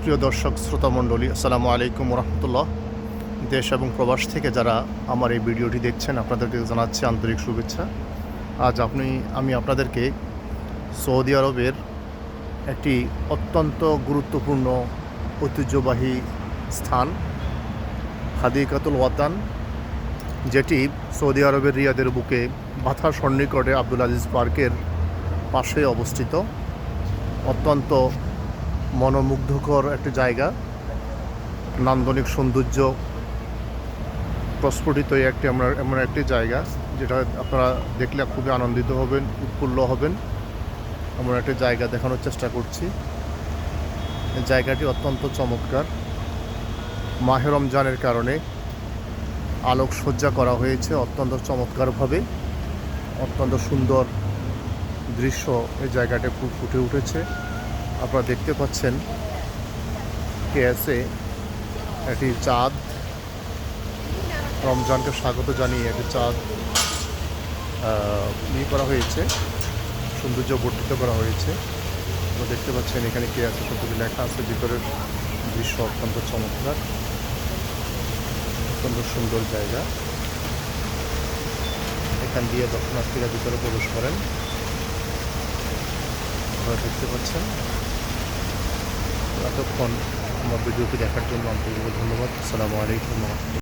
সুপ্রিয় দর্শক শ্রোতা মণ্ডলী, আসসালামু আলাইকুম রহমতুল্লাহ। দেশ এবং প্রবাস থেকে যারা আমার এই ভিডিওটি দেখছেন আপনাদেরকে জানাচ্ছি আন্তরিক শুভেচ্ছা। আজ আমি আপনাদেরকে সৌদি আরবের একটি অত্যন্ত গুরুত্বপূর্ণ ঐতিহ্যবাহী স্থান হাদিকাতুল ওয়াতান, যেটি সৌদি আরবের রিয়াদের বুকে বাথার সন্নিকটে আব্দুল আজিজ পার্কের পাশে অবস্থিত। অত্যন্ত মনোমুগ্ধকর একটি জায়গা, নান্দনিক সৌন্দর্য প্রস্ফুটিত এমন একটি জায়গা যেটা আপনারা দেখলে খুবই আনন্দিত হবেন, উৎফুল্ল হবেন। এমন একটি জায়গা দেখানোর চেষ্টা করছি। জায়গাটি অত্যন্ত চমৎকার। মাহে রমজানের কারণে আলোকসজ্জা করা হয়েছে অত্যন্ত চমৎকারভাবে। অত্যন্ত সুন্দর দৃশ্য এই জায়গাটা ফুটে উঠেছে। আপনারা দেখতে পাচ্ছেন কেএসএ একটি চাঁদ, রমজানকে স্বাগত জানিয়ে একটি চাঁদ করা হয়েছে, সৌন্দর্য বর্ধিত করা হয়েছে। আপনারা দেখতে পাচ্ছেন এখানে কেএসএ শব্দটি লেখা আছে। ভিতরের দৃশ্য অত্যন্ত চমৎকার, অত্যন্ত সুন্দর জায়গা। এখান দিয়ে দর্শনার্থীরা ভিতরে প্রবেশ করেন, আপনারা দেখতে পাচ্ছেন। এতক্ষণ আমার ভিডিওটি দেখার জন্য আন্তরিকভাবে ধন্যবাদ। আসসালামু আলাইকুম।